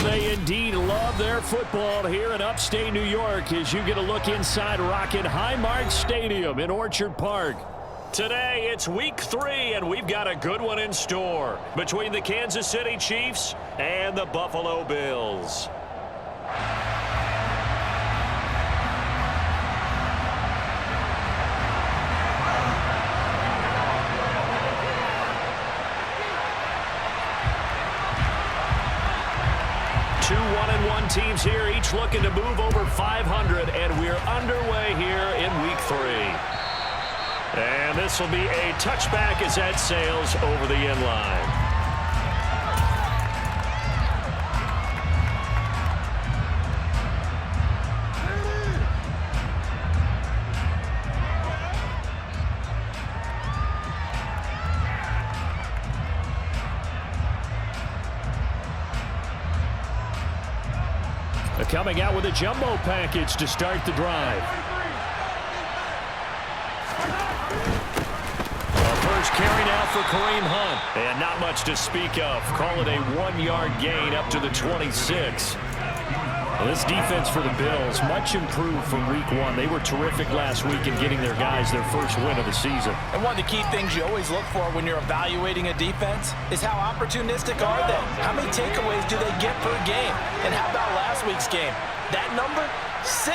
They indeed love their football here in upstate New York as you get a look inside Rocket Highmark Stadium in Orchard Park. Today, it's week 3, and we've got a good one in store between the Kansas City Chiefs and the Buffalo Bills. Two 1-1 teams here, each looking to move over 500, and we're underway here in week 3. And this will be a touchback as that sails over the end line. Coming out with a jumbo package to start the drive. First carry now for Kareem Hunt. And not much to speak of. Call it a 1-yard gain up to the 26. Well, this defense for the Bills, much improved from week 1. They were terrific last week in getting their guys their first win of the season. And one of the key things you always look for when you're evaluating a defense is how opportunistic are they? How many takeaways do they get per game? And how about last week's game? That number, 6.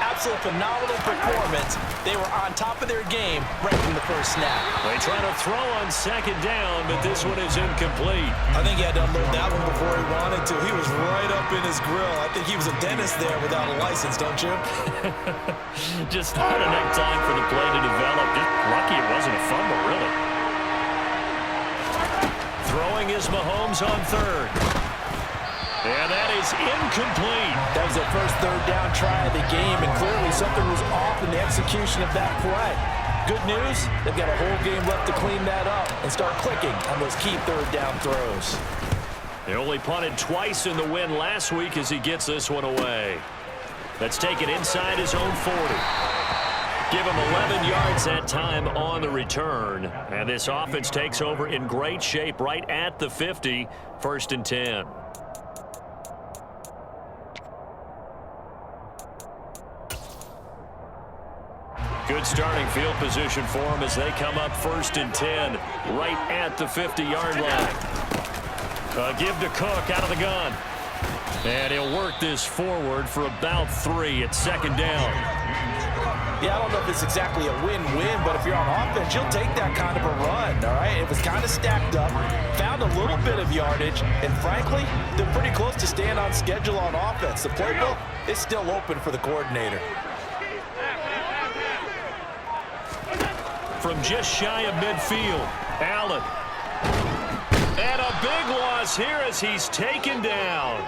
Absolute phenomenal performance. They were on top of their game right from the first snap. They try to throw on second down, but this one is incomplete. I think he had to unload that one before he wanted to. He was right up in his grill. I think he was a dentist there without a license, don't you? Just not enough time for the play to develop. Just lucky it wasn't a fumble, really. Throwing is Mahomes on third. And that is incomplete. That was their first third down try of the game, and clearly something was off in the execution of that play. Good news, they've got a whole game left to clean that up and start clicking on those key third down throws. They only punted twice in the win last week as he gets this one away. That's taken inside his own 40. Give him 11 yards that time on the return. And this offense takes over in great shape right at the 50, 1st and 10. Good starting field position for them as they come up 1st and 10 right at the 50-yard line. Give to Cook out of the gun. And he'll work this forward for about 3 at 2nd down. Yeah, I don't know if it's exactly a win-win, but if you're on offense, you'll take that kind of a run, all right? It was kind of stacked up, found a little bit of yardage, and frankly, they're pretty close to staying on schedule on offense. The playbook is still open for the coordinator. From just shy of midfield, Allen. And a big loss here as he's taken down.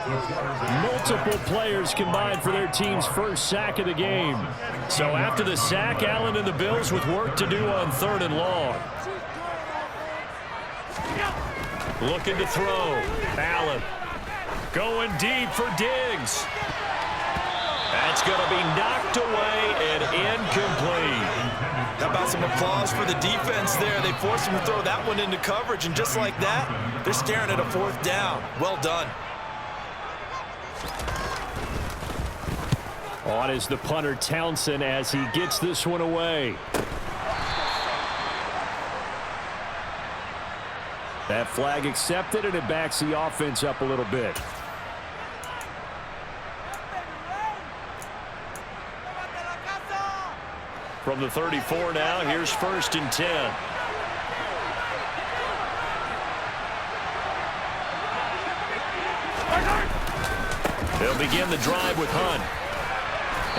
Multiple players combined for their team's first sack of the game. So after the sack, Allen and the Bills with work to do on 3rd and long. Looking to throw. Allen going deep for Diggs. That's going to be knocked away and incomplete. How about some applause for the defense there? They forced him to throw that one into coverage, and just like that, they're staring at a 4th down. Well done. On is the punter Townsend as he gets this one away. That flag accepted, and it backs the offense up a little bit. From the 34 now, here's 1st and 10. They'll begin the drive with Hunt.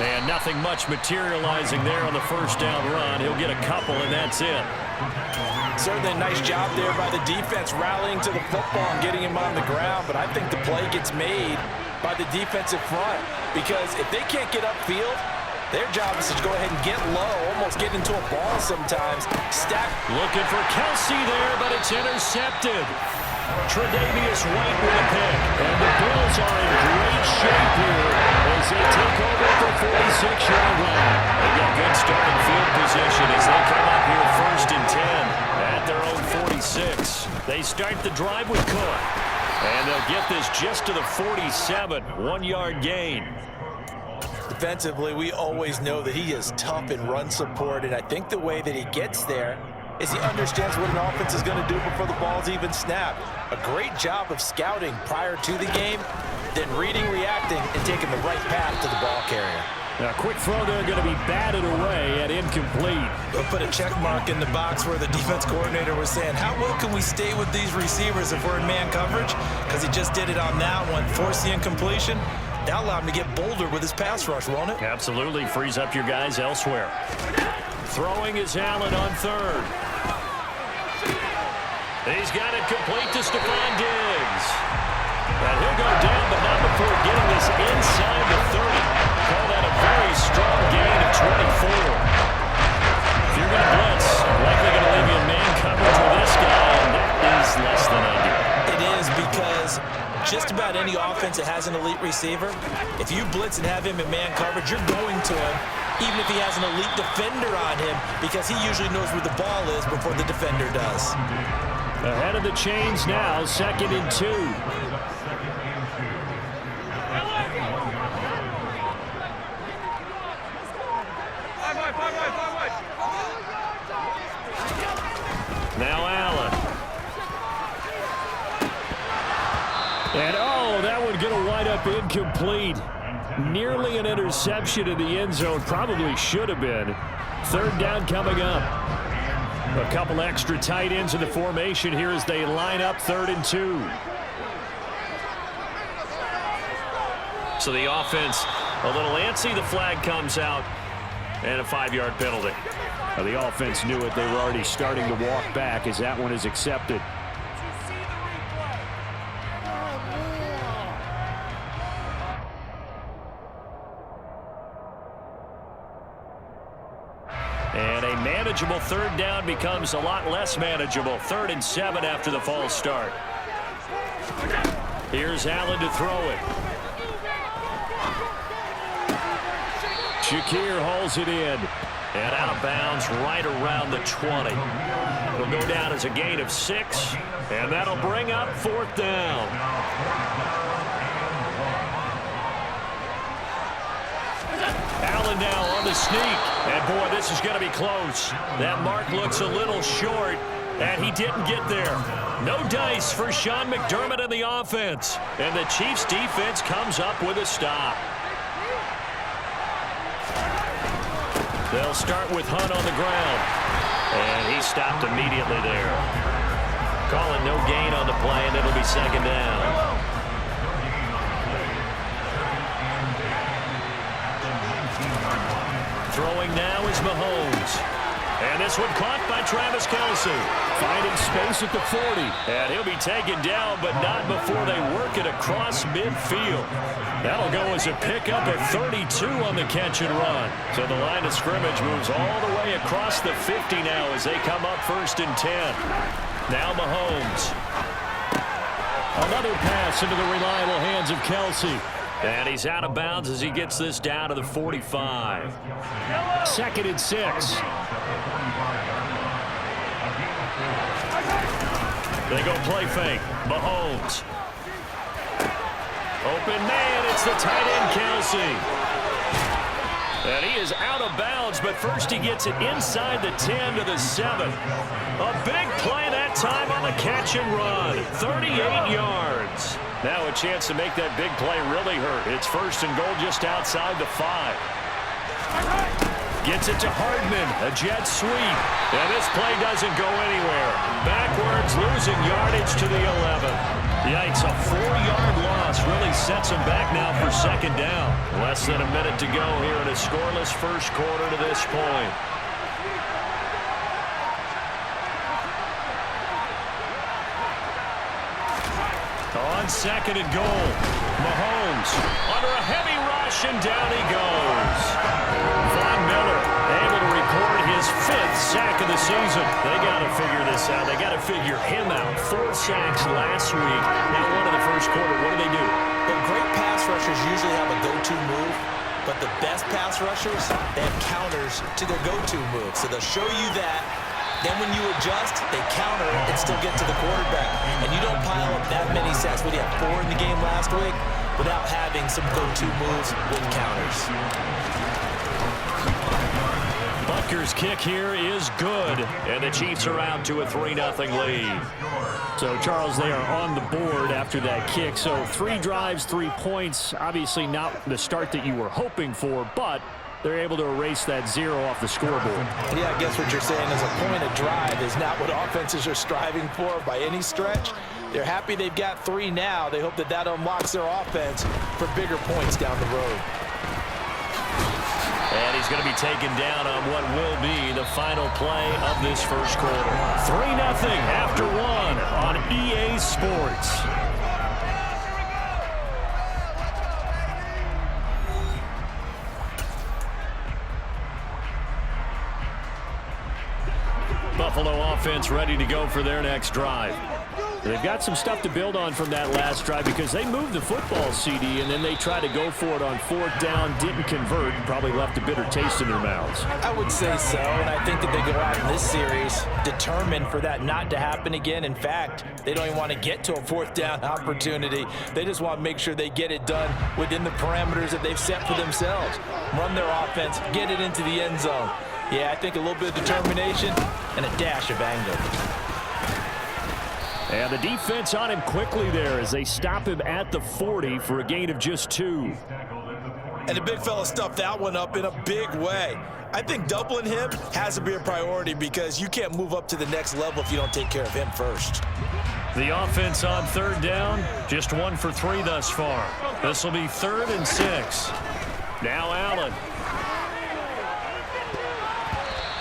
And nothing much materializing there on the 1st down run. He'll get a couple, and that's it. Certainly a nice job there by the defense rallying to the football and getting him on the ground, but I think the play gets made by the defensive front because if they can't get upfield, their job is to go ahead and get low, almost get into a ball sometimes. Stack. Looking for Kelsey there, but it's intercepted. Tre'Davious White with a pick. And the Bills are in great shape here as they take over the 46-yard line. They got good starting field position as they come up here 1st and 10 at their own 46. They start the drive with Cook. And they'll get this just to the 47, 1-yard gain. Defensively, we always know that he is tough in run support, and I think the way that he gets there is he understands what an offense is going to do before the ball's even snapped. A great job of scouting prior to the game, then reading, reacting, and taking the right path to the ball carrier. A quick throw there going to be batted away and incomplete. We'll put a check mark in the box where the defense coordinator was saying, how well can we stay with these receivers if we're in man coverage? Because he just did it on that one, forced the incompletion. That allowed him to get bolder with his pass rush, won't it? Absolutely. Frees up your guys elsewhere. Throwing is Allen on third. He's got it complete to Stephon Diggs. And he'll go down, but not before getting this inside the 30. Call that a very strong gain of 24. If you're going to blitz, likely going to leave you in man coverage with this guy, and that is less than ideal. It is, because just about any offense that has an elite receiver, if you blitz and have him in man coverage, you're going to him, even if he has an elite defender on him, because he usually knows where the ball is before the defender does. Ahead of the chains now, 2nd and 2. Now Allen. And that one going to wind up incomplete. Nearly an interception in the end zone. Probably should have been. 3rd down coming up. A couple extra tight ends in the formation here as they line up 3rd and 2. So the offense a little antsy. The flag comes out and a 5-yard penalty. Well, the offense knew it. They were already starting to walk back as that one is accepted. And a manageable 3rd down becomes a lot less manageable. 3rd and 7 after the false start. Here's Allen to throw it. Shakir hauls it in. And out of bounds right around the 20. It'll go down as a gain of 6. And that'll bring up 4th down. Allen now on the sneak. And, boy, this is going to be close. That mark looks a little short, and he didn't get there. No dice for Sean McDermott and the offense. And the Chiefs' defense comes up with a stop. They'll start with Hunt on the ground. And he stopped immediately there. Calling no gain on the play, and it'll be 2nd down. Throwing now is Mahomes. And this one caught by Travis Kelce. Finding space at the 40. And he'll be taken down, but not before they work it across midfield. That'll go as a pickup of 32 on the catch and run. So the line of scrimmage moves all the way across the 50 now as they come up 1st and 10. Now Mahomes. Another pass into the reliable hands of Kelce. And he's out of bounds as he gets this down to the 45. 2nd and 6. They go play fake. Mahomes. Open man, it's the tight end, Kelce. And he is out of bounds, but first he gets it inside the 10 to the 7. A big play that time on the catch and run. 38 yards. Now a chance to make that big play really hurt. It's 1st and goal just outside the 5. Gets it to Hardman, a jet sweep. And this play doesn't go anywhere. Backwards, losing yardage to the 11. Yikes, a 4-yard loss really sets him back now for 2nd down. Less than a minute to go here in a scoreless first quarter to this point. On 2nd and goal, Mahomes under a heavy rush, and down he goes. Von Miller able to record his 5th sack of the season. They got to figure this out. They got to figure him out. 4 sacks last week. Now one in the first quarter. What do? Well, great pass rushers usually have a go-to move, but the best pass rushers, they have counters to their go-to move. So they'll show you that. Then when you adjust, they counter and still get to the quarterback. And you don't pile up that many success. What, he had 4 in the game last week without having some go-to moves with counters. Butker's kick here is good, and the Chiefs are out to a 3-0 lead. So, Charles, they are on the board after that kick. So 3 drives, 3 points. Obviously not the start that you were hoping for, but they're able to erase that 0 off the scoreboard. Yeah, I guess what you're saying is a point of drive is not what offenses are striving for by any stretch. They're happy they've got 3 now. They hope that that unlocks their offense for bigger points down the road. And he's going to be taken down on what will be the final play of this first quarter. 3-0 after 1 on EA Sports. Buffalo offense ready to go for their next drive. They've got some stuff to build on from that last drive because they moved the football, CD, and then they tried to go for it on 4th down, didn't convert, and probably left a bitter taste in their mouths. I would say so, and I think that they go out in this series determined for that not to happen again. In fact, they don't even want to get to a 4th down opportunity. They just want to make sure they get it done within the parameters that they've set for themselves. Run their offense, get it into the end zone. Yeah, I think a little bit of determination and a dash of anger. And the defense on him quickly there as they stop him at the 40 for a gain of just 2. And the big fella stuffed that one up in a big way. I think doubling him has to be a priority because you can't move up to the next level if you don't take care of him first. The offense on 3rd down, just 1 for 3 thus far. This will be 3rd and 6. Now Allen.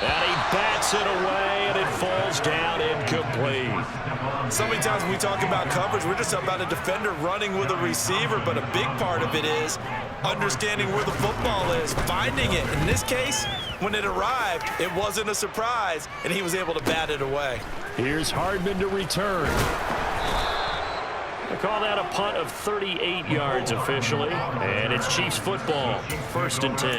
And he bats it away, and it falls down incomplete. So many times when we talk about coverage, we're just about a defender running with a receiver, but a big part of it is understanding where the football is, finding it. In this case, when it arrived, it wasn't a surprise, and he was able to bat it away. Here's Hardman to return. They call that a punt of 38 yards officially, and it's Chiefs football, 1st and 10.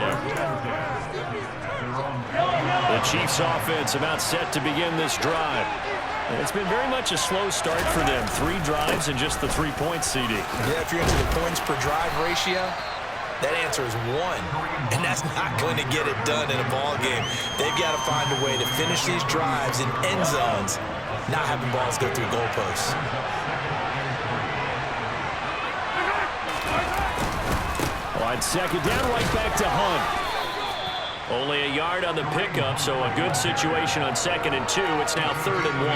The Chiefs offense about set to begin this drive. It's been very much a slow start for them. 3 drives and just the 3 points, CD. Yeah, if you're into the points per drive ratio, that answer is 1. And that's not going to get it done in a ball game. They've got to find a way to finish these drives in end zones, not having balls go through goalposts. On 2nd down, right back to Hunt. Only a yard on the pickup, so a good situation on 2nd and 2. It's now 3rd and 1.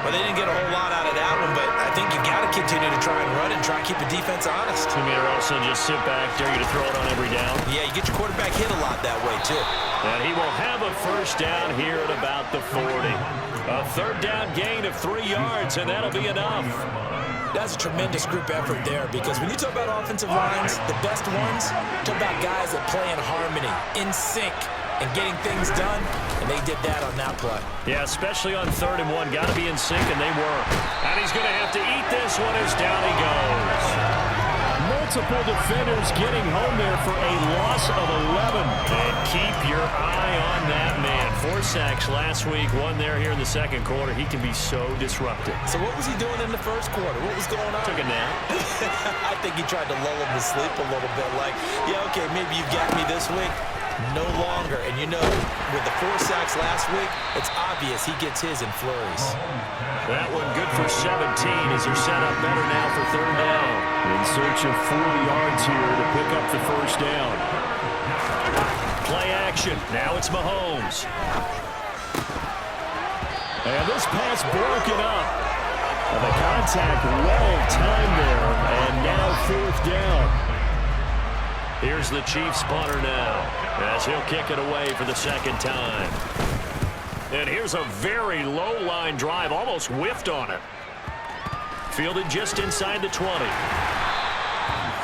Well, they didn't get a whole lot out of that one, but I think you got to continue to try and run and try and keep the defense honest. You mean also just sit back, dare you to throw it on every down? Yeah, you get your quarterback hit a lot that way, too. And he will have a 1st down here at about the 40. A 3rd down gain of 3 yards, and that'll be enough. That's a tremendous group effort there because when you talk about offensive lines, the best ones, talk about guys that play in harmony, in sync, and getting things done, and they did that on that play. Yeah, especially on 3rd and 1. Got to be in sync, and they were. And he's going to have to eat this one as down he goes. Multiple defenders getting home there for a loss of 11. And keep your eye on that man. 4 sacks last week, 1 there here in the 2nd quarter. He can be so disruptive. So what was he doing in the 1st quarter? What was going on? Took a nap. I think he tried to lull him to sleep a little bit. Like, yeah, okay, maybe you've got me this week. No longer. And you know, with the 4 sacks last week, it's obvious he gets his in flurries. That one good for 17 as they're set up better now for 3rd down. In search of 4 yards here to pick up the 1st down. Play action. Now it's Mahomes. And this pass broken up. And the contact well timed there. And now 4th down. Here's the Chiefs punter now as he'll kick it away for the 2nd time. And here's a very low line drive, almost whiffed on it. Fielded just inside the 20.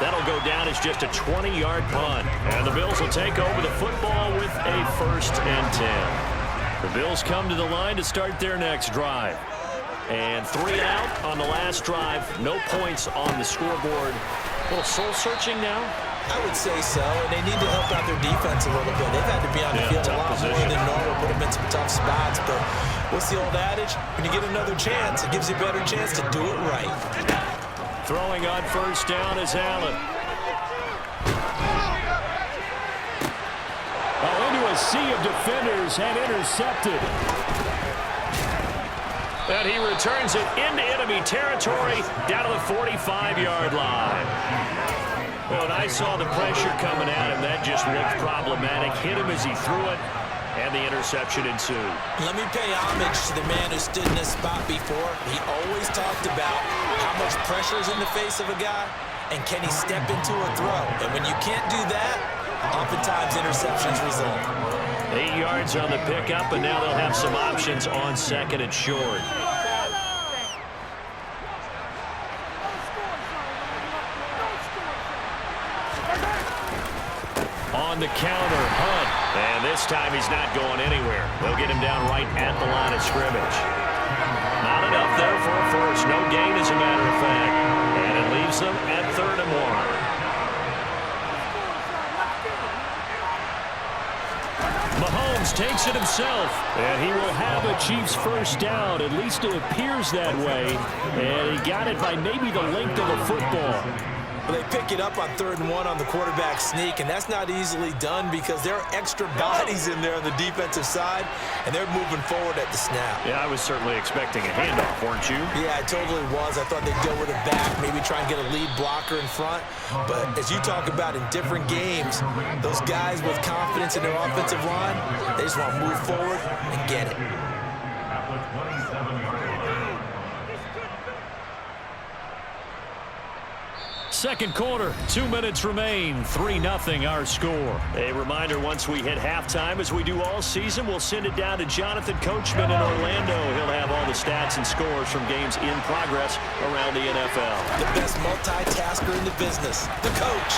That'll go down as just a 20-yard punt. And the Bills will take over the football with a 1st and 10. The Bills come to the line to start their next drive. And 3 out on the last drive. No points on the scoreboard. A little soul-searching now. I would say so, and they need to help out their defense a little bit. They've had to be on the field a lot more than normal, put them in some tough spots. But what's the old adage? When you get another chance, it gives you a better chance to do it right. Throwing on first down is Allen. Into a sea of defenders and intercepted. And he returns it into enemy territory down to the 45-yard line. Well, and I saw the pressure coming at him. That just looked problematic. Hit him as he threw it, and the interception ensued. Let me pay homage to the man who stood in this spot before. He always talked about how much pressure is in the face of a guy, and can he step into a throw. And when you can't do that, oftentimes interceptions result. 8 yards on the pickup, and now they'll have some options on second and short. On the counter, Hunt. And this time he's not going anywhere. They'll get him down right at the line of scrimmage. Not enough there for a first. No gain, as a matter of fact. And it leaves them at 3rd and 1. Mahomes takes it himself, and he will have a Chiefs first down. At least it appears that way, and he got it by maybe the length of a football. Well, they pick it up on 3rd and 1 on the quarterback sneak, and that's not easily done because there are extra bodies in there on the defensive side, and they're moving forward at the snap. Yeah, I was certainly expecting a handoff, weren't you? Yeah, I totally was. I thought they'd go with a back, maybe try and get a lead blocker in front. But as you talk about in different games, those guys with confidence in their offensive line, they just want to move forward and get it. Second quarter, 2 minutes remain. 3-0 our score. A reminder, once we hit halftime, as we do all season, we'll send it down to Jonathan Coachman in Orlando. He'll have all the stats and scores from games in progress around the NFL. The best multitasker in the business, the coach.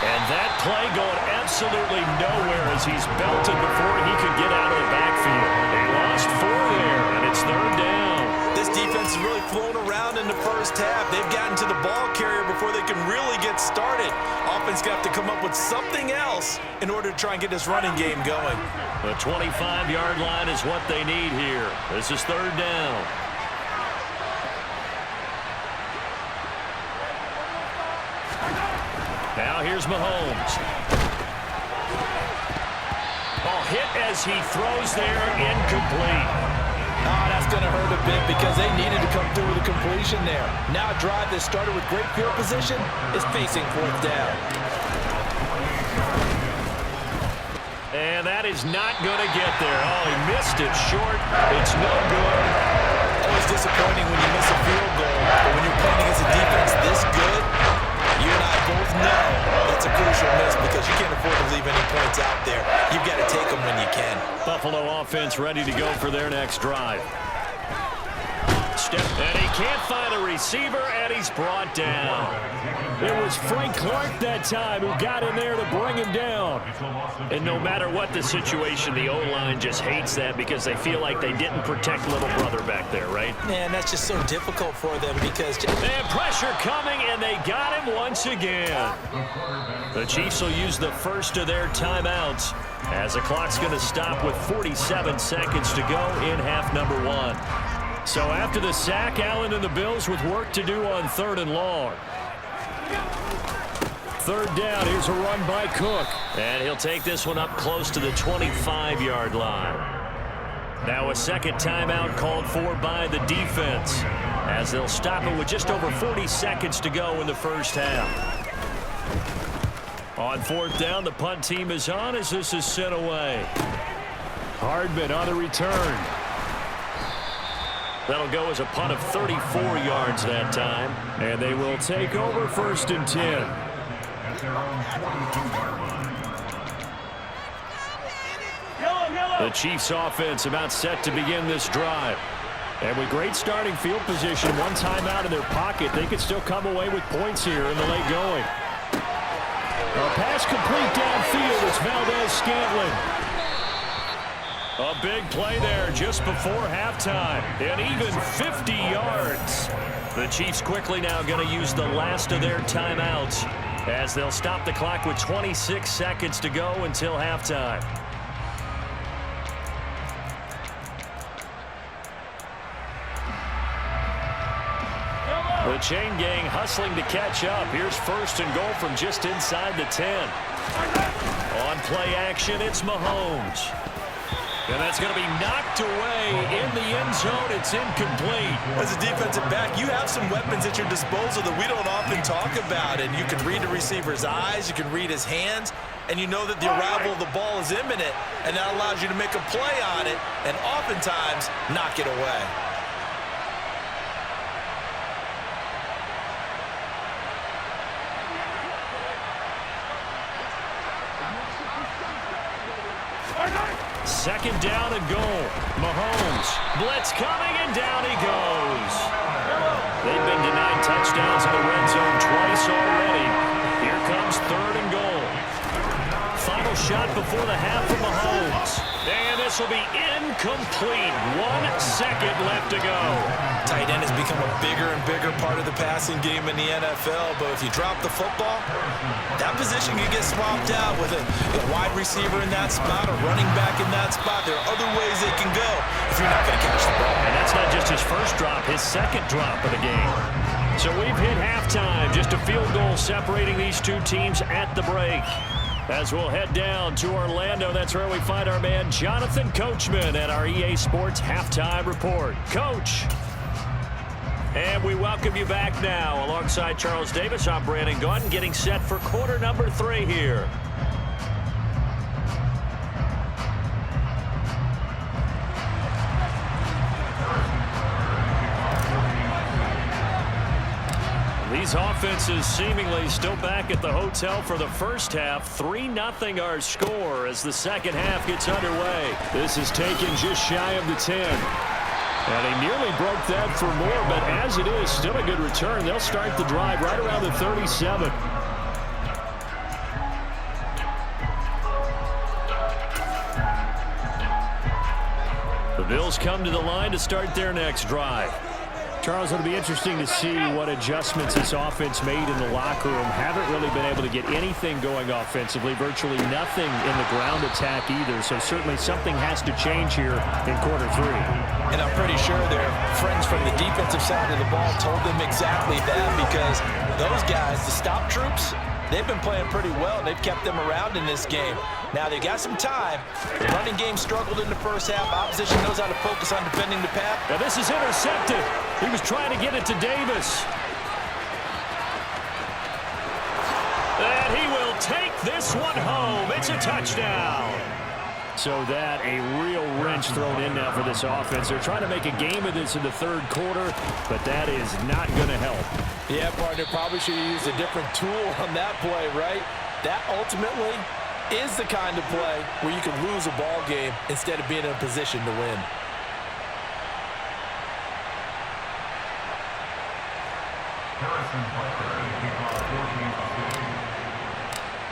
And that play going absolutely nowhere as he's belted before he could get out of the backfield. They lost 4 there, and it's 3rd down. This defense has really flown around in the first half. They've gotten to the ball carrier before they can really get started. Offense got to come up with something else in order to try and get this running game going. The 25-yard line is what they need here. This is 3rd down. Now here's Mahomes. Ball hit as he throws there, incomplete. Oh, that's going to hurt a bit because they needed to come through with a completion there. Now a drive that started with great field position is facing 4th down. And that is not going to get there. Oh, he missed it short. It's no good. Always disappointing when you miss a field goal, but when you're playing against a defense this good, you and I both know that's a crucial miss because you can't afford to leave any points out there. You've got to take them when you can. Buffalo offense ready to go for their next drive. And he can't find a receiver, and he's brought down. It was Frank Clark that time who got in there to bring him down. And no matter what the situation, the O-line just hates that because they feel like they didn't protect little brother back there, right? Man, that's just so difficult for them because... And pressure coming, and they got him once again. The Chiefs will use the first of their timeouts as the clock's going to stop with 47 seconds to go in half number 1. So after the sack, Allen and the Bills with work to do on 3rd and long. 3rd down, here's a run by Cook. And he'll take this one up close to the 25-yard line. Now a second timeout called for by the defense as they'll stop it with just over 40 seconds to go in the first half. On 4th down, the punt team is on as this is sent away. Hardman on the return. That'll go as a punt of 34 yards that time. And they will take over 1st and 10. The Chiefs offense about set to begin this drive. And with great starting field position, one timeout in their pocket, they could still come away with points here in the late going. A pass complete downfield. It's Valdez-Scantling. A big play there just before halftime. And even 50 yards. The Chiefs quickly now going to use the last of their timeouts as they'll stop the clock with 26 seconds to go until halftime. The The chain gang hustling to catch up. Here's first and goal from just inside the 10. On play action, it's Mahomes. And that's going to be knocked away in the end zone. It's incomplete. As a defensive back, you have some weapons at your disposal that we don't often talk about. And you can read the receiver's eyes, you can read his hands, and you know that the arrival of the ball is imminent, and that allows you to make a play on it and oftentimes knock it away. Second down and goal. Mahomes. Blitz coming, and down he goes. They've been denied touchdowns in the red zone twice already. Here comes third and goal. Final shot before the half for Mahomes. And this will be incomplete. 1 second left to go. Tight end has become a bigger and bigger part of the passing game in the NFL, but if you drop the football, that position can get swapped out with a wide receiver in that spot, a running back in that spot. There are other ways they can go if you're not going to catch the ball. And that's not just his first drop, his second drop of the game. So we've hit halftime, just a field goal separating these two teams at the break. As we'll head down to Orlando, that's where we find our man Jonathan Coachman at our EA Sports Halftime Report. Coach. And we welcome you back now. Alongside Charles Davis, I'm Brandon Gaudin, getting set for quarter number 3 here. These offenses seemingly still back at the hotel for the first half. 3-0 our score as the second half gets underway. This is taken just shy of the 10. And he nearly broke that for more, but as it is, still a good return. They'll start the drive right around the 37. The Bills come to the line to start their next drive. Charles, it'll be interesting to see what adjustments this offense made in the locker room. Haven't really been able to get anything going offensively, virtually nothing in the ground attack either. So certainly something has to change here in quarter 3. And I'm pretty sure their friends from the defensive side of the ball told them exactly that, because those guys, the stop troops, they've been playing pretty well. They've kept them around in this game. Now they got some time. The running game struggled in the first half. Opposition knows how to focus on defending the pass. Now this is intercepted. He was trying to get it to Davis. And he will take this one home. It's a touchdown. So that a real wrench thrown in now for this offense. They're trying to make a game of this in the third quarter, but that is not going to help. Yeah, partner, probably should have used a different tool on that play, right? That ultimately is the kind of play where you can lose a ball game instead of being in a position to win.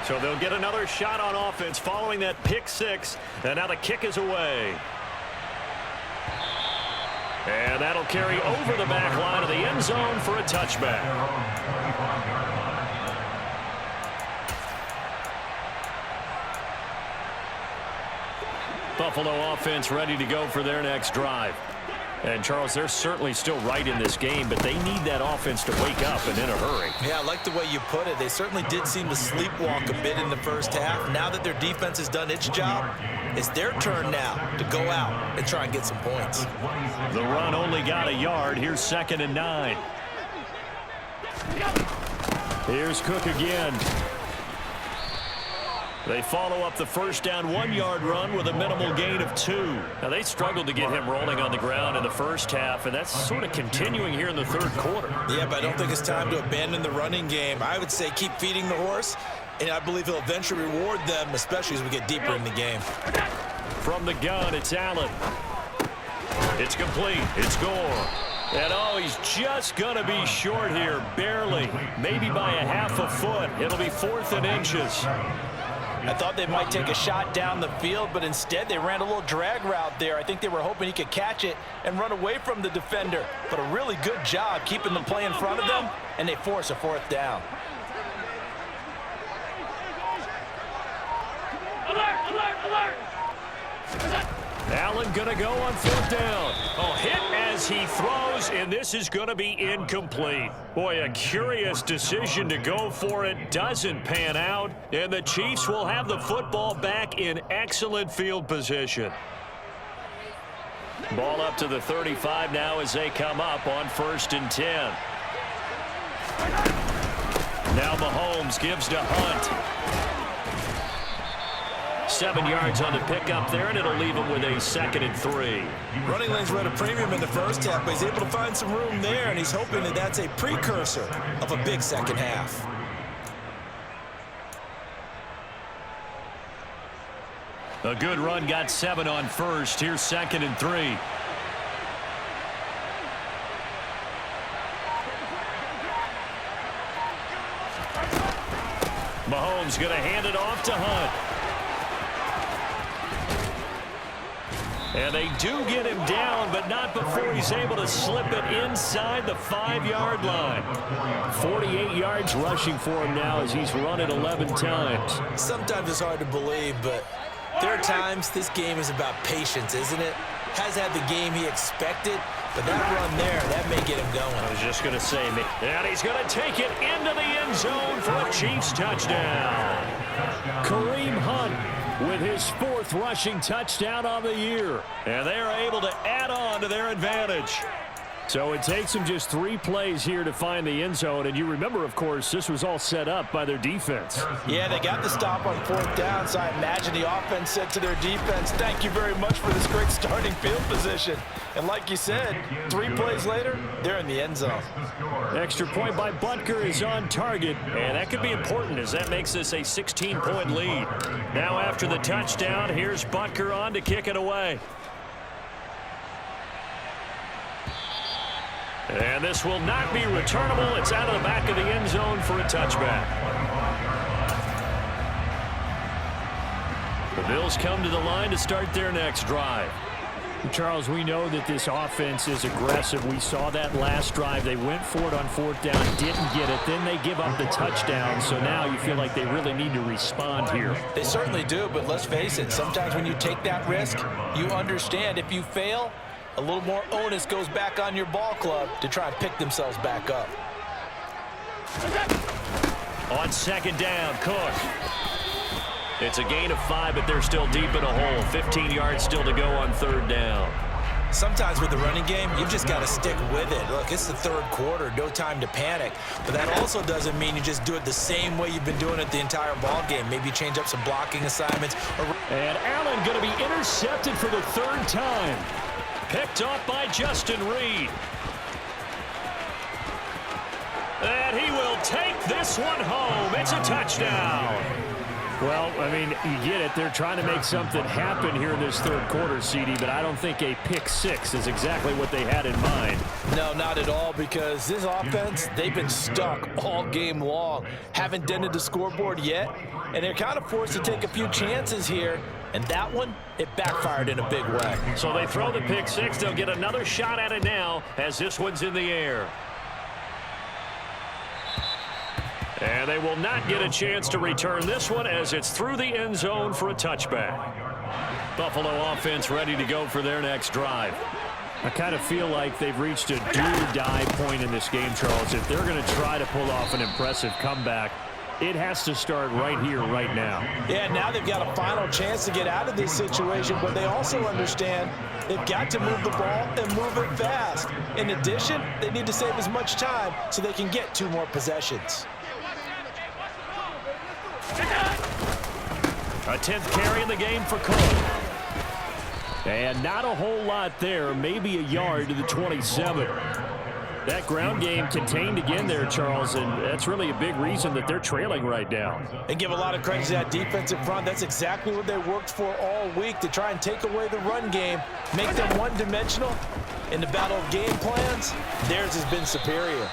So they'll get another shot on offense following that pick 6. And now the kick is away. And that'll carry over the back line of the end zone for a touchback. Buffalo offense ready to go for their next drive. And, Charles, they're certainly still right in this game, but they need that offense to wake up and in a hurry. Yeah, I like the way you put it. They certainly did seem to sleepwalk a bit in the first half. Now that their defense has done its job, it's their turn now to go out and try and get some points. The run only got a yard. Here's 2nd and 9. Here's Cook again. They follow up the first down 1-yard run with a minimal gain of 2. Now, they struggled to get him rolling on the ground in the first half, and that's sort of continuing here in the third quarter. Yeah, but I don't think it's time to abandon the running game. I would say keep feeding the horse, and I believe he'll eventually reward them, especially as we get deeper in the game. From the gun, it's Allen. It's complete. It's Gore. And, oh, he's just going to be short here, barely, maybe by a half a foot. It'll be 4th and inches. I thought they might take a shot down the field, but instead they ran a little drag route there. I think they were hoping he could catch it and run away from the defender. But a really good job keeping the play in front of them, and they force a 4th down. Allen going to go on 4th down. Oh, hit as he throws, and this is going to be incomplete. Boy, a curious decision to go for it. Doesn't pan out, and the Chiefs will have the football back in excellent field position. Ball up to the 35 now as they come up on 1st and 10. Now Mahomes gives to Hunt. 7 yards on the pickup there, and it'll leave him with a 2nd and 3. Running lanes were at a premium in the first half, but he's able to find some room there, and he's hoping that that's a precursor of a big second half. A good run, got 7 on 1st. Here's 2nd and 3. Mahomes going to hand it off to Hunt. And they do get him down, but not before he's able to slip it inside the 5-yard line. 48 yards rushing for him now as he's run it 11 times. Sometimes it's hard to believe, but there are times this game is about patience, isn't it? Has had the game he expected, but that run there, that may get him going. I was just going to say, and he's going to take it into the end zone for a Chiefs touchdown. Kareem Hunt with his 4th rushing touchdown on the year. And they are able to add on to their advantage. So it takes them just 3 plays here to find the end zone. And you remember, of course, this was all set up by their defense. Yeah, they got the stop on 4th down, so I imagine the offense said to their defense, thank you very much for this great starting field position. And like you said, 3 plays later, they're in the end zone. Extra point by Butker is on target. And that could be important as that makes this a 16-point lead. Now after the touchdown, here's Butker on to kick it away. And this will not be returnable. It's out of the back of the end zone for a touchback. The Bills come to the line to start their next drive. Charles, we know that this offense is aggressive. We saw that last drive. They went for it on 4th down, didn't get it. Then they give up the touchdown. So now you feel like they really need to respond here. They certainly do, but let's face it. Sometimes when you take that risk, you understand if you fail, a little more onus goes back on your ball club to try and pick themselves back up. On 2nd down, Cook. It's a gain of 5, but they're still deep in a hole. 15 yards still to go on 3rd down. Sometimes with the running game, you've just got to stick with it. Look, it's the 3rd quarter, no time to panic. But that also doesn't mean you just do it the same way you've been doing it the entire ball game. Maybe change up some blocking assignments. And Allen going to be intercepted for the 3rd time. Picked off by Justin Reed. And he will take this one home. It's a touchdown. Well, I mean, you get it. They're trying to make something happen here in this 3rd quarter, CD, but I don't think a pick 6 is exactly what they had in mind. No, not at all, because this offense, they've been stuck all game long. Haven't dented the scoreboard yet, and they're kind of forced to take a few chances here. And that one, it backfired in a big way. So they throw the pick 6. They'll get another shot at it now as this one's in the air. And they will not get a chance to return this one as it's through the end zone for a touchback. Buffalo offense ready to go for their next drive. I kind of feel like they've reached a do-or-die point in this game, Charles. If they're going to try to pull off an impressive comeback, it has to start right here, right now. Yeah, now they've got a final chance to get out of this situation, but they also understand they've got to move the ball and move it fast. In addition, they need to save as much time so they can get 2 more possessions. A 10th carry in the game for Cook. And not a whole lot there, maybe a yard to the 27. That ground game contained again there, Charles, and that's really a big reason that they're trailing right now. And give a lot of credit to that defensive front. That's exactly what they worked for all week, to try and take away the run game, make them one-dimensional. In the battle of game plans, theirs has been superior.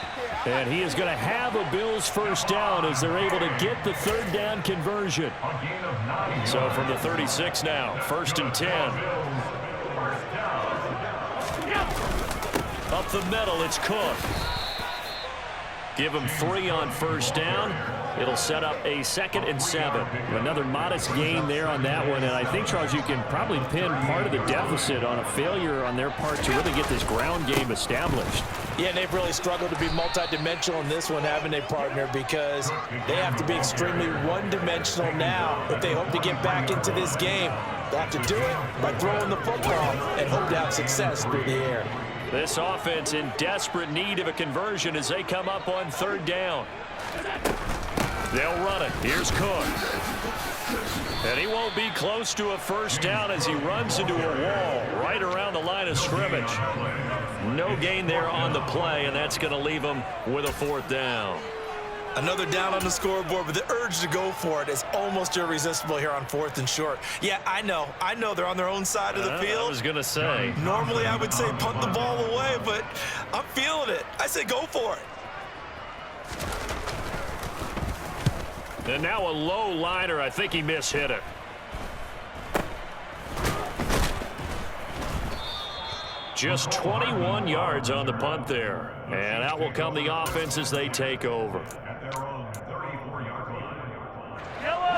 And he is going to have a Bills 1st down as they're able to get the 3rd down conversion. So from the 36 now, 1st and 10. Up the middle, it's Cook. Give him 3 on first down. It'll set up a 2nd and 7. Another modest gain there on that one, and I think, Charles, you can probably pin part of the deficit on a failure on their part to really get this ground game established. Yeah, and they've really struggled to be multidimensional in this one, haven't they, partner? Because they have to be extremely one-dimensional now if they hope to get back into this game. They'll have to do it by throwing the football and hope to have success through the air. This offense in desperate need of a conversion as they come up on 3rd down. They'll run it. Here's Cook. And he won't be close to a first down as he runs into a wall right around the line of scrimmage. No gain there on the play, and that's going to leave him with a 4th down. Another down on the scoreboard, but the urge to go for it is almost irresistible here on 4th and short. Yeah, I know they're on their own side of the field. I was going to say. Normally I would say punt the ball away, but I'm feeling it. I say go for it. And now a low liner. I think he mishit it. Just 21 yards on the punt there. And out will come the offense as they take over.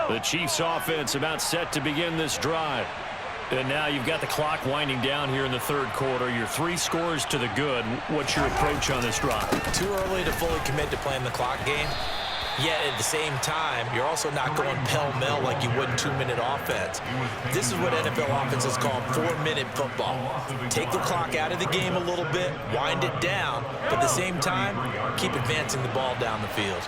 The Chiefs offense about set to begin this drive. And now you've got the clock winding down here in the 3rd quarter. Your 3 scores to the good. What's your approach on this drive? Too early to fully commit to playing the clock game. Yet at the same time, you're also not going pell-mell like you would in 2-minute offense. This is what NFL offenses call 4-minute football. Take the clock out of the game a little bit, wind it down, but at the same time, keep advancing the ball down the field.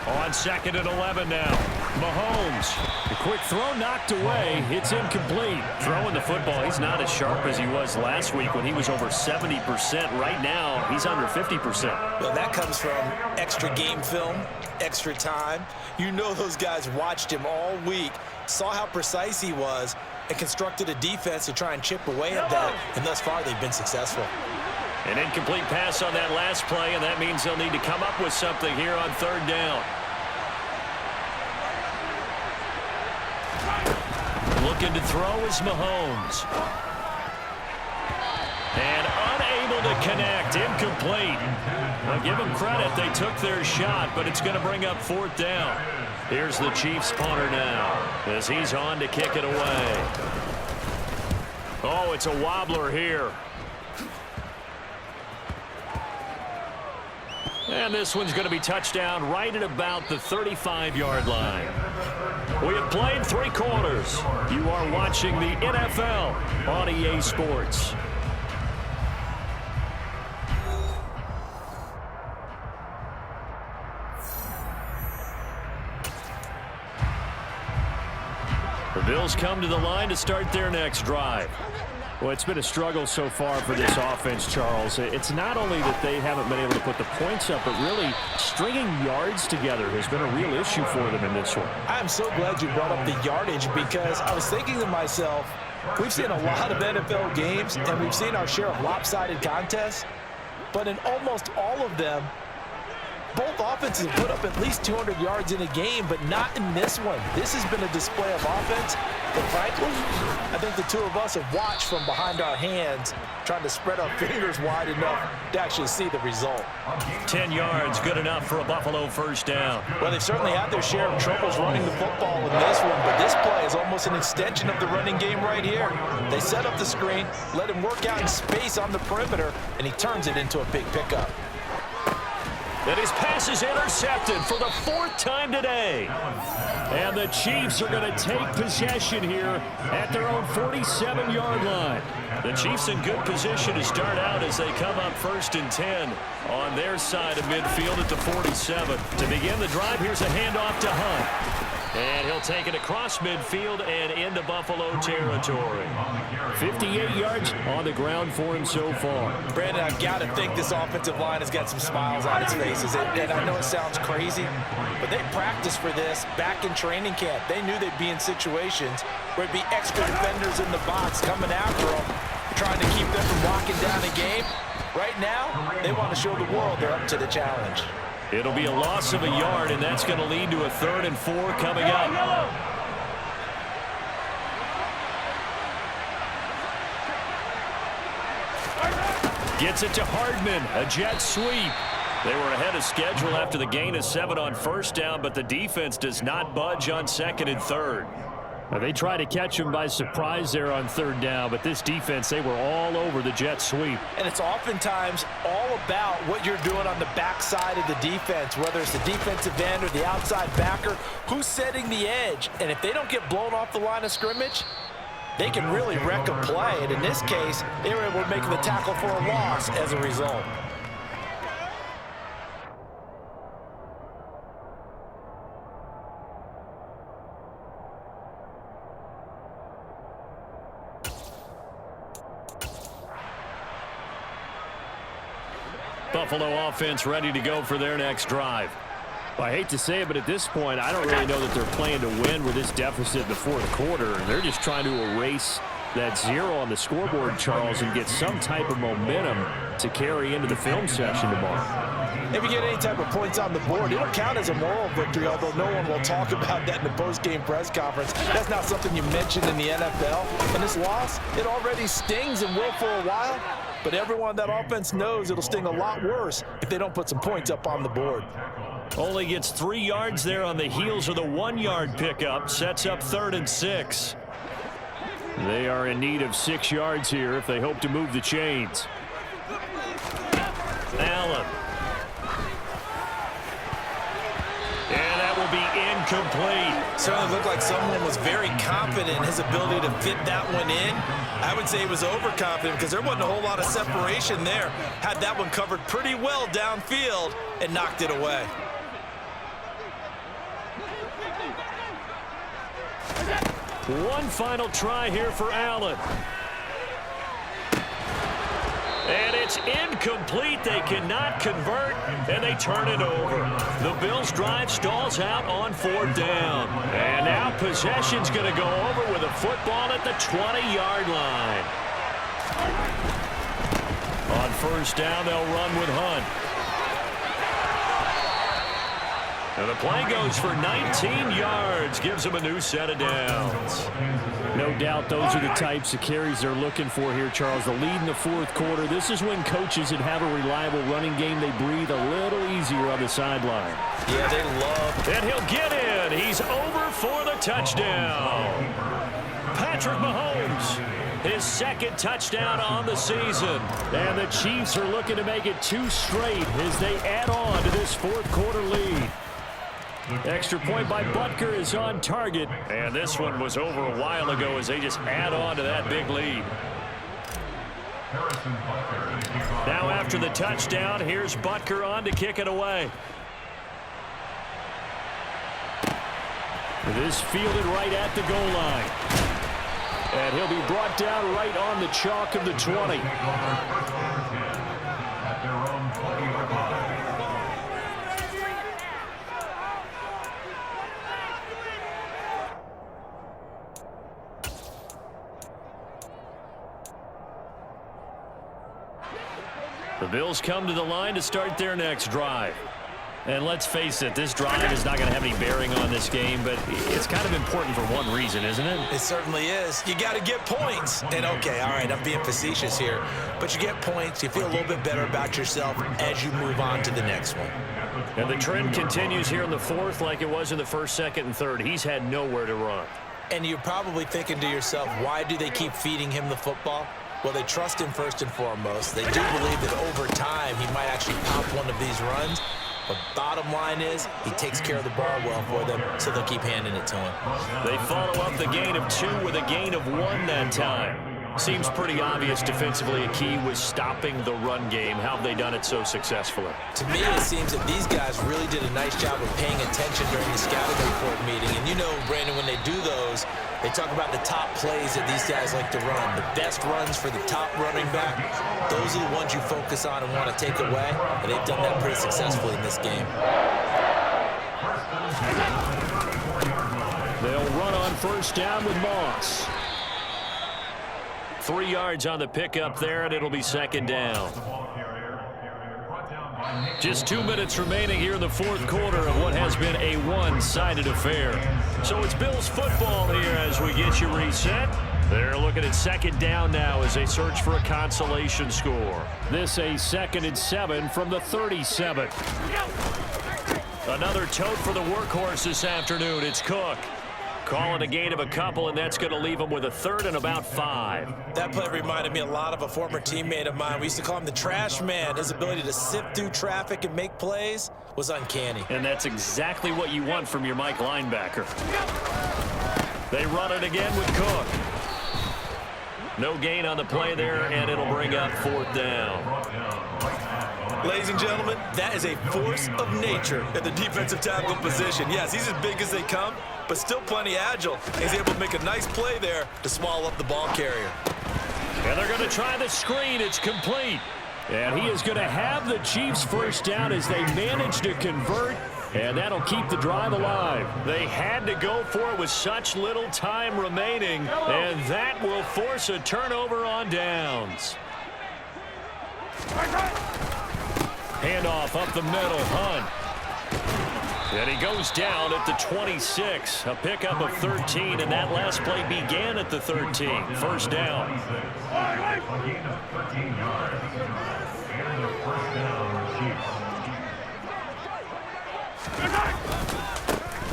On 2nd and 11 now. Mahomes. The quick throw knocked away. It's incomplete. Throwing the football, he's not as sharp as he was last week when he was over 70%. Right now, he's under 50%. Well, that comes from extra game film, extra time. You know those guys watched him all week, saw how precise he was, and constructed a defense to try and chip away at that. And thus far, they've been successful. An incomplete pass on that last play, and that means they'll need to come up with something here on 3rd down. Looking to throw is Mahomes. And unable to connect. Incomplete. Now give them credit. They took their shot, but it's going to bring up 4th down. Here's the Chiefs punter now as he's on to kick it away. Oh, it's a wobbler here. And this one's going to be touchdown right at about the 35-yard line. We have played 3 quarters. You are watching the NFL on EA Sports. The Bills come to the line to start their next drive. Well, it's been a struggle so far for this offense, Charles. It's not only that they haven't been able to put the points up, but really stringing yards together has been a real issue for them in this one. I'm so glad you brought up the yardage because I was thinking to myself, we've seen a lot of NFL games and we've seen our share of lopsided contests, but in almost all of them, both offenses have put up at least 200 yards in a game, but not in this one. This has been a display of offense, but frankly, I think the 2 of us have watched from behind our hands, trying to spread our fingers wide enough to actually see the result. 10 yards, good enough for a Buffalo first down. Well, they've certainly had their share of troubles running the football in this one, but this play is almost an extension of the running game right here. They set up the screen, let him work out in space on the perimeter, and he turns it into a big pickup. And his pass is intercepted for the 4th time today. And the Chiefs are going to take possession here at their own 47-yard line. The Chiefs in good position to start out as they come up 1st and 10 on their side of midfield at the 47. To begin the drive, here's a handoff to Hunt. And he'll take it across midfield and into Buffalo territory. 58 yards on the ground for him so far. Brandon, I've got to think this offensive line has got some smiles on its faces. And I know it sounds crazy, but they practiced for this back in training camp. They knew they'd be in situations where it'd be extra defenders in the box coming after them, trying to keep them from locking down a game. Right now, they want to show the world they're up to the challenge. It'll be a loss of a yard, and that's going to lead to a 3rd and 4 coming up. Gets it to Hardman, a jet sweep. They were ahead of schedule after the gain of 7 on first down, but the defense does not budge on second and third. They tried to catch him by surprise there on third down, but this defense, they were all over the jet sweep. And it's oftentimes all about what you're doing on the backside of the defense, whether it's the defensive end or the outside backer, who's setting the edge. And if they don't get blown off the line of scrimmage, they can really wreck a play. And in this case, they were able to make the tackle for a loss as a result. Buffalo offense ready to go for their next drive. Well, I hate to say it, but at this point, I don't really know that they're playing to win with this deficit in the fourth quarter. They're just trying to erase that 0 on the scoreboard, Charles, and get some type of momentum to carry into the film session tomorrow. If you get any type of points on the board, it'll count as a moral victory, although no one will talk about that in the post-game press conference. That's not something you mentioned in the NFL. And this loss, it already stings and will for a while, but everyone on that offense knows it'll sting a lot worse if they don't put some points up on the board. Only gets 3 yards there on the heels of the 1-yard pickup. Sets up 3rd and 6. They are in need of 6 yards here if they hope to move the chains. Allen. And that will be incomplete. Certainly looked like someone was very confident in his ability to fit that one in. I would say he was overconfident because there wasn't a whole lot of separation there. Had that one covered pretty well downfield and knocked it away. One final try here for Allen. And it's incomplete. They cannot convert, and they turn it over. The Bills' drive stalls out on 4th down. And now possession's going to go over with a football at the 20-yard line. On 1st down, they'll run with Hunt. And the play goes for 19 yards, gives them a new set of downs. No doubt those are the types of carries they're looking for here, Charles. The lead in the fourth quarter. This is when coaches that have a reliable running game, they breathe a little easier on the sideline. Yeah, they love. And he'll get in. He's over for the touchdown. Patrick Mahomes, his 2nd touchdown on the season. And the Chiefs are looking to make it 2 straight as they add on to this fourth quarter lead. Extra point by Butker is on target. And this one was over a while ago as they just add on to that big lead. Now after the touchdown, here's Butker on to kick it away. This fielded right at the goal line. And he'll be brought down right on the chalk of the 20. The Bills come to the line to start their next drive. And let's face it, this drive is not going to have any bearing on this game, but it's kind of important for one reason, isn't it? It certainly is. You got to get points. And, okay, all right, I'm being facetious here. But you get points, you feel a little bit better about yourself as you move on to the next one. And the trend continues here in the fourth like it was in the 1st, 2nd, and 3rd. He's had nowhere to run. And you're probably thinking to yourself, why do they keep feeding him the football? Well, they trust him first and foremost. They do believe that over time he might actually pop one of these runs. But bottom line is he takes care of the ball well for them, so they'll keep handing it to him. They follow up the gain of 2 with a gain of 1 that time. Seems pretty obvious defensively a key was stopping the run game. How have they done it so successfully? To me, it seems that these guys really did a nice job of paying attention during the scouting report meeting. And you know, Brandon, when they do those, they talk about the top plays that these guys like to run. The best runs for the top running back, those are the ones you focus on and want to take away. And they've done that pretty successfully in this game. They'll run on 1st down with Moss. 3 yards on the pickup there, and it'll be 2nd down. Just 2 minutes remaining here in the fourth quarter of what has been a one-sided affair. So it's Bills football here as we get you reset. They're looking at second down now as they search for a consolation score. This a 2nd and 7 from the 37. Another tote for the workhorse this afternoon. It's Cook. Calling a gain of a couple, and that's going to leave him with a 3rd and about 5. That play reminded me a lot of a former teammate of mine. We used to call him the trash man. His ability to sift through traffic and make plays was uncanny. And that's exactly what you want from your Mike linebacker. They run it again with Cook. No gain on the play there, and it'll bring up 4th down. Ladies and gentlemen, that is a force of nature at the defensive tackle position. Yes, he's as big as they come, but still plenty agile. He's able to make a nice play there to swallow up the ball carrier. And they're going to try the screen. It's complete. And he is going to have the Chiefs first down as they manage to convert, and that'll keep the drive alive. They had to go for it with such little time remaining, and that will force a turnover on downs. Handoff up the middle, Hunt. And he goes down at the 26. A pickup of 13, and that last play began at the 13. First down.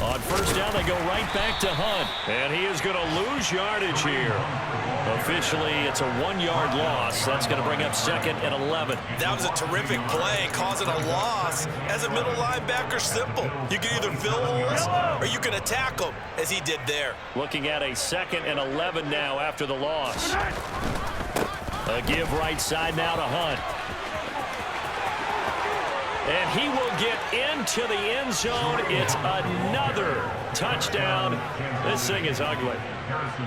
On first down, they go right back to Hunt. And he is going to lose yardage here. Officially, it's a 1-yard loss. That's going to bring up 2nd and 11. That was a terrific play, causing a loss. As a middle linebacker, simple. You can either fill holes or you can attack them, as he did there. Looking at a 2nd and 11 now after the loss. A give right side now to Hunt. And he will get into the end zone. It's another touchdown. This thing is ugly.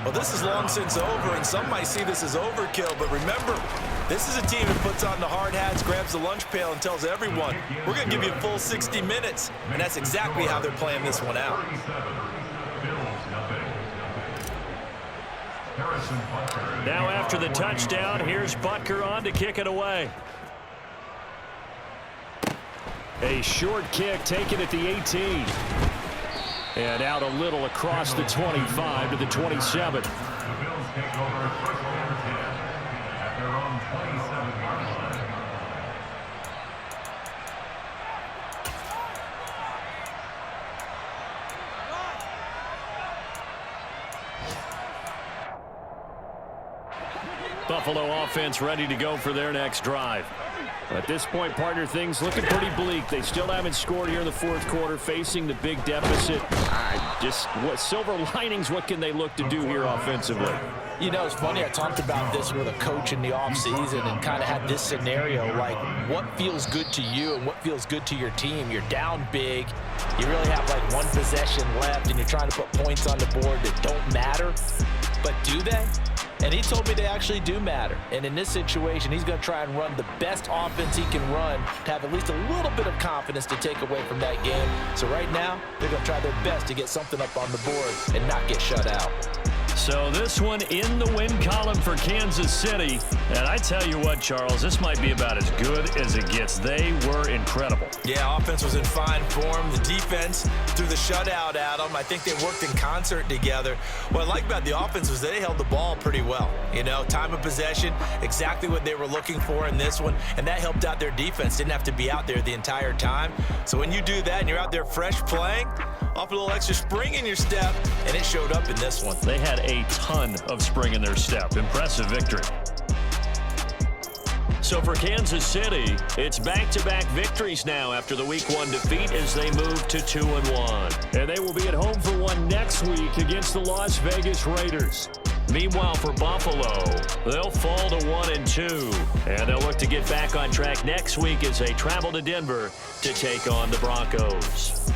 Well, this is long since over, and some might see this as overkill. But remember, this is a team that puts on the hard hats, grabs the lunch pail, and tells everyone, we're going to give you a full 60 minutes. And that's exactly how they're playing this one out. Now after the touchdown, here's Butker on to kick it away. A short kick taken at the 18. And out a little across the 25 to the 27. Buffalo offense ready to go for their next drive. At this point, partner, things looking pretty bleak. They still haven't scored here in the 4th quarter, facing the big deficit. What silver linings, what can they look to do here offensively? You know, it's funny, I talked about this with a coach in the offseason and kind of had this scenario, like what feels good to you and what feels good to your team. You're down big. You really have like one possession left, and you're trying to put points on the board that don't matter. But do they? And he told me they actually do matter. And in this situation, he's going to try and run the best offense he can run to have at least a little bit of confidence to take away from that game. So right now, they're going to try their best to get something up on the board and not get shut out. So this one in the win column for Kansas City. And I tell you what, Charles, this might be about as good as it gets. They were incredible. Yeah, offense was in fine form. The defense threw the shutout at them. I think they worked in concert together. What I like about the offense was they held the ball pretty well. You know, time of possession, exactly what they were looking for in this one. And that helped out their defense. Didn't have to be out there the entire time. So when you do that and you're out there fresh playing, off a little extra spring in your step, and it showed up in this one. They had a ton of spring in their step. Impressive victory. So for Kansas City, it's back-to-back victories now after the Week 1 defeat as they move to 2-1. And they will be at home for one next week against the Las Vegas Raiders. Meanwhile, for Buffalo, they'll fall to 1-2. And they'll look to get back on track next week as they travel to Denver to take on the Broncos.